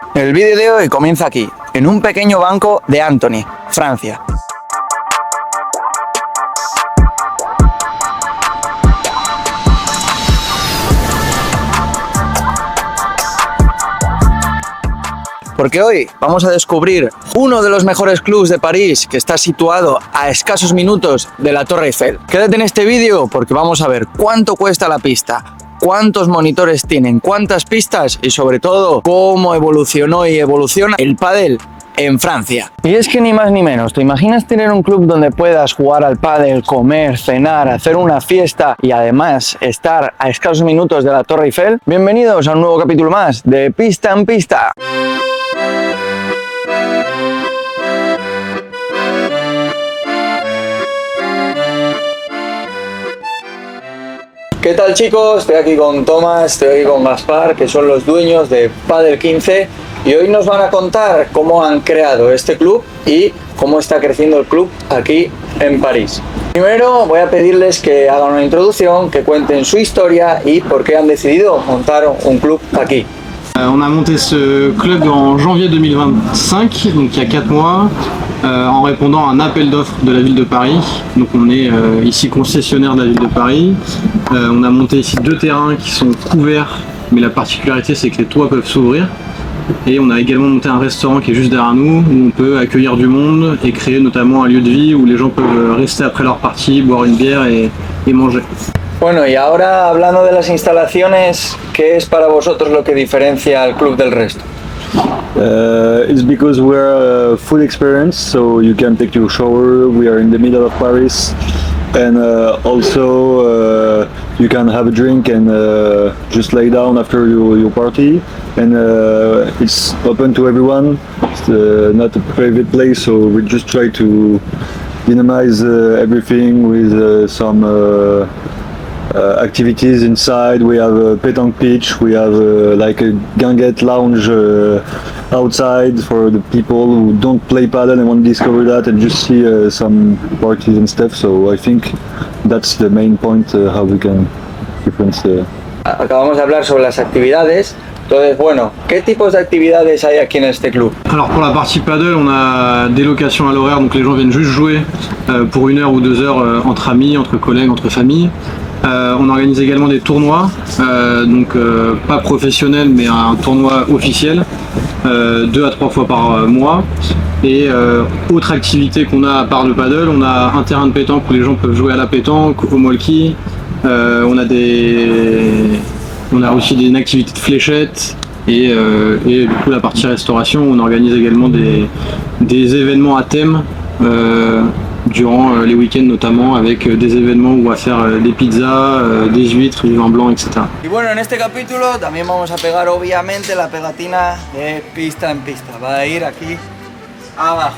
El vídeo de hoy comienza aquí, en un pequeño banco de Antony, Francia. Porque hoy vamos a descubrir uno de los mejores clubs de París que está situado a escasos minutos de la Torre Eiffel. Quédate en este vídeo porque vamos a ver cuánto cuesta la pista, cuántos monitores tienen, cuántas pistas y sobre todo cómo evolucionó y evoluciona el pádel en Francia. Y es que ni más ni menos, ¿te imaginas tener un club donde puedas jugar al pádel, comer, cenar, hacer una fiesta y además estar a escasos minutos de la Torre Eiffel? Bienvenidos a un nuevo capítulo más de Pista en Pista. ¿Qué tal, chicos? Estoy aquí con Tomás, estoy aquí con Gaspar, que son los dueños de Padel 15, y hoy nos van a contar cómo han creado este club y cómo está creciendo el club aquí en París. Primero voy a pedirles que hagan una introducción, que cuenten su historia y por qué han decidido montar un club aquí. On a monté ce club en janvier 2025, donc il y a 4 mois, en répondant à un appel d'offres de la ville de Paris. Donc on est ici concessionnaire de la ville de Paris. On a monté ici 2 terrains qui sont couverts, mais la particularité c'est que les toits peuvent s'ouvrir. Et on a également monté un restaurant qui est juste derrière nous, où on peut accueillir du monde et créer notamment un lieu de vie où les gens peuvent rester après leur partie, boire une bière et manger. Bueno, y ahora hablando de las instalaciones, ¿qué es para vosotros lo que diferencia al club del resto? It's because we're a full experience, so you can take your shower. We are in the middle of Paris, and also you can have a drink and just lay down after your party. And it's open to everyone. It's not a private place, so we just try to minimize everything with some activities inside. We have a pétanque pitch, we have like a guinguette lounge outside for the people who don't play paddle and want to discover that and just see some parties and stuff. So I think that's the main point, how we can difference. Acabamos de hablar sobre las actividades. Entonces, bueno, ¿qué tipos de actividades hay aquí en este club? Alors pour la partie paddle, on a des locations à l'horaire, donc les gens viennent juste jouer pour 1 heure ou 2 heures entre amis, entre collègues, entre familles. On organise également des tournois, donc pas professionnels mais un tournoi officiel, 2 à 3 fois par mois. Et autre activité qu'on a à part le paddle, on a un terrain de pétanque où les gens peuvent jouer à la pétanque, au molki. On a aussi une activité de fléchettes et du coup la partie restauration, on organise également des événements à thème durant les week-ends notamment, avec des événements où on va faire des pizzas, des huîtres, du vin blanc, etc. Y bueno, en este capítulo también vamos a pegar obviamente la pegatina de Pista en Pista. Va a ir aquí abajo,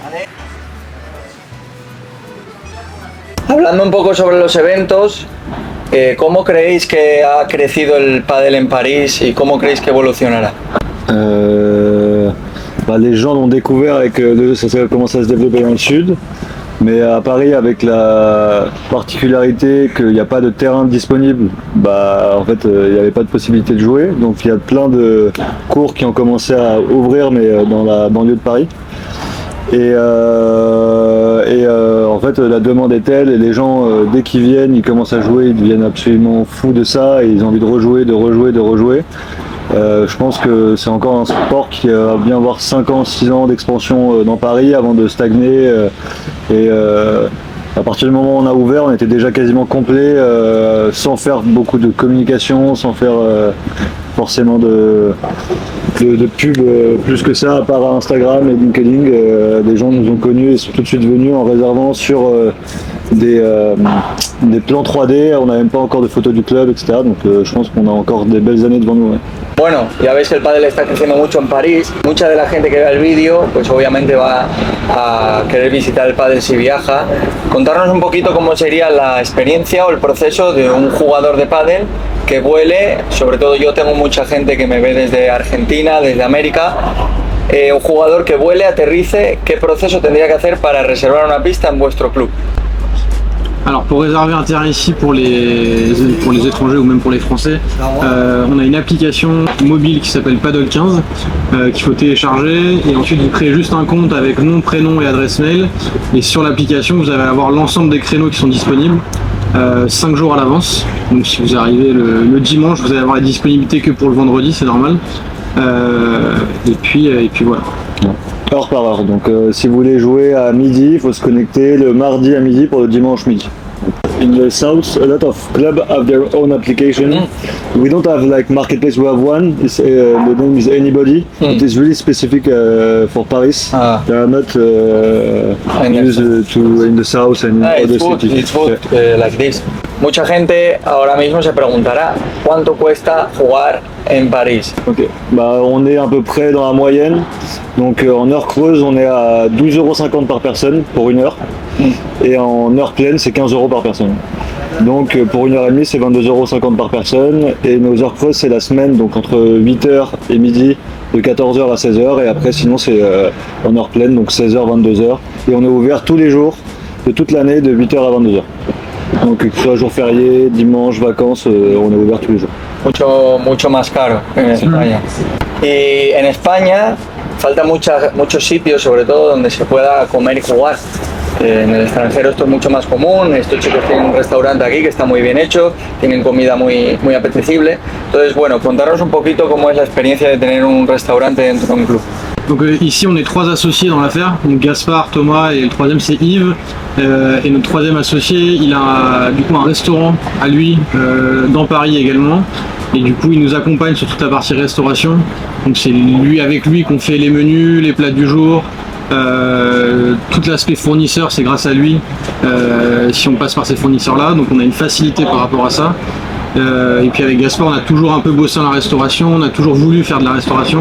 ¿vale? Hablando un poco sobre los eventos, ¿cómo creéis que ha crecido el pádel en París y cómo creéis que evolucionará? Les gens l'ont découvert avec ça commence à se développer dans le sud, mais à Paris, avec la particularité qu'il n'y a pas de terrain disponible, en fait il n'y avait pas de possibilité de jouer, donc il y a plein de cours qui ont commencé à ouvrir, mais dans la banlieue de Paris. Et en fait la demande est telle et les gens dès qu'ils viennent, ils commencent à jouer, ils deviennent absolument fous de ça et ils ont envie de rejouer. Je pense que c'est encore un sport qui va bien avoir 5 ans, 6 ans d'expansion dans Paris avant de stagner. À partir du moment où on a ouvert, on était déjà quasiment complet, sans faire beaucoup de communication, sans faire forcément de pub plus que ça, à part Instagram et LinkedIn. Des gens nous ont connus et sont tout de suite venus en réservant sur des plans 3D. On n'a même pas encore de photos du club, etc. Donc je pense qu'on a encore des belles années devant nous. Ouais. Bueno, ya veis que el pádel está creciendo mucho en París. Mucha de la gente que vea el vídeo, pues obviamente va a querer visitar el pádel si viaja. Contarnos un poquito cómo sería la experiencia o el proceso de un jugador de pádel que vuele. Sobre todo yo tengo mucha gente que me ve desde Argentina, desde América. Un jugador que vuele, aterrice, ¿qué proceso tendría que hacer para reservar una pista en vuestro club? Alors pour réserver un terrain ici pour les étrangers ou même pour les Français, on a une application mobile qui s'appelle Paddle 15 qu'il faut télécharger et ensuite vous créez juste un compte avec nom, prénom et adresse mail et sur l'application vous allez avoir l'ensemble des créneaux qui sont disponibles 5 jours à l'avance. Donc si vous arrivez le dimanche vous allez avoir la disponibilité que pour le vendredi, c'est normal. Et puis voilà. Heure par heure. Donc si vous voulez jouer à midi, il faut se connecter le mardi à midi pour le dimanche midi. In the south, a lot of clubs have their own application. We don't have like marketplace. We have one. It's, the name is Anybody. It is really specific for Paris. They are not used in the south and in other cities. It's good like this. Mucha gente ahora mismo se preguntará cuánto cuesta jugar en París. Ok, bah, on est à peu près dans la moyenne. Donc en heure creuse, on est à 12,50 € par personne pour une heure. Et en heure pleine, c'est 15 € par personne. Donc pour une heure et demie, c'est 22,50 € par personne. Et nos heures creuses, c'est la semaine, donc entre 8h et midi, de 14h à 16h. Et après, sinon, c'est en heure pleine, donc 16h, 22h. Et on est ouvert tous les jours, de toute l'année, de 8h à 22h. Donc que ce soit jour férié, dimanche, vacances, on est ouvert tous les jours. Mucho más caro que en España. Y en España falta muchos sitios, sobre todo donde se pueda comer y jugar. En el extranjero esto es mucho más común. Estos chicos tienen un restaurante aquí que está muy bien hecho, tienen comida muy apetecible. Entonces, bueno, contarnos un poquito cómo es la experiencia de tener un restaurante dentro de un club. Donc ici on est 3 associés dans l'affaire, donc Gaspard, Thomas et le troisième c'est Yves. Et notre troisième associé il a du coup un restaurant à lui dans Paris également. Et du coup il nous accompagne sur toute la partie restauration. Donc c'est avec lui qu'on fait les menus, les plats du jour. Tout l'aspect fournisseur c'est grâce à lui si on passe par ces fournisseurs là, donc on a une facilité par rapport à ça. Et puis avec Gaspard on a toujours un peu bossé dans la restauration, on a toujours voulu faire de la restauration.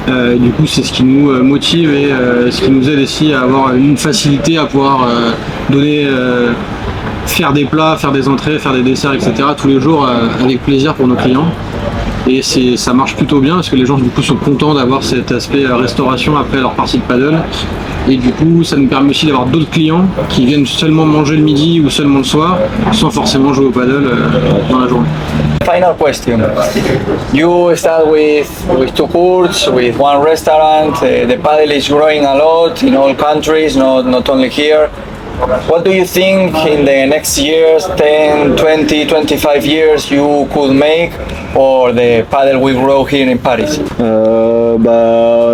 Du coup c'est ce qui nous motive et ce qui nous aide aussi à avoir une facilité à pouvoir faire des plats, faire des entrées, faire des desserts, etc. tous les jours avec plaisir pour nos clients. Et ça marche plutôt bien parce que les gens du coup sont contents d'avoir cet aspect restauration après leur partie de paddle. Et du coup ça nous permet aussi d'avoir d'autres clients qui viennent seulement manger le midi ou seulement le soir sans forcément jouer au paddle dans la journée. Final question. You start with 2 courts, with 1 restaurant. The paddle is growing a lot in all countries, not only here. What do you think in the next years, 10, 20, 25 years you could make, or the paddle will grow here in Paris?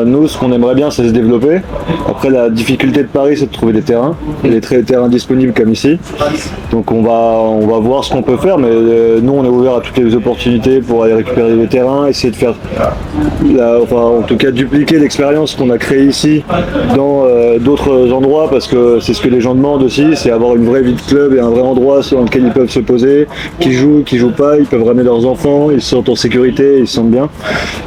Nous, ce qu'on aimerait bien, c'est se développer. Après, la difficulté de Paris, c'est de trouver des terrains. Il y a des terrains disponibles comme ici. Donc on va voir ce qu'on peut faire, mais nous, on est ouvert à toutes les opportunités pour aller récupérer des terrains, essayer de faire, en tout cas, dupliquer l'expérience qu'on a créée ici dans d'autres endroits, parce que c'est ce que les gens demandent aussi, c'est avoir une vraie vie de club et un vrai endroit dans lequel ils peuvent se poser, qui jouent pas, ils peuvent ramener leurs enfants, ils se sentent en sécurité, ils se sentent bien.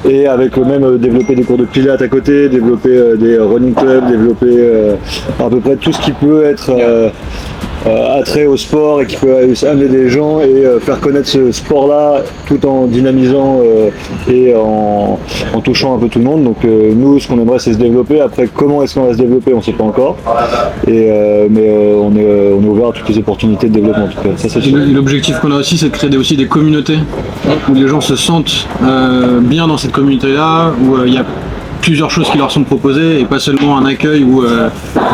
Et avec même développer des cours de pilates à côté, développer des running clubs, développer à peu près tout ce qui peut être attrait au sport et qui peut amener des gens et faire connaître ce sport-là tout en dynamisant et en touchant un peu tout le monde. Donc nous, ce qu'on aimerait, c'est se développer. Après, comment est-ce qu'on va se développer, on ne sait pas encore. Mais on est ouvert à toutes les opportunités de développement. En tout cas. Ça, c'est l'objectif qu'on a aussi, c'est de créer aussi des communautés où les gens se sentent bien dans cette communauté-là, où il y a plusieurs choses qui leur sont proposées et pas seulement un accueil où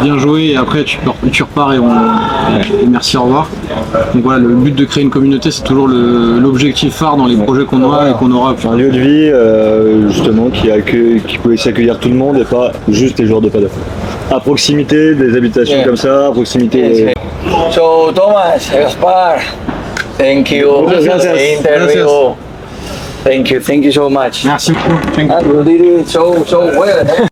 bien jouer et après tu repars et merci, au revoir. Donc voilà, le but de créer une communauté, c'est toujours l'objectif phare dans les projets qu'on a et qu'on aura. Un lieu de vie justement qui peut accueillir tout le monde et pas juste les joueurs de paddle. À proximité des habitations comme ça, à proximité. So Thomas, Gaspar, thank you for the interview. Thank you so much. Merci beaucoup. You did it so well.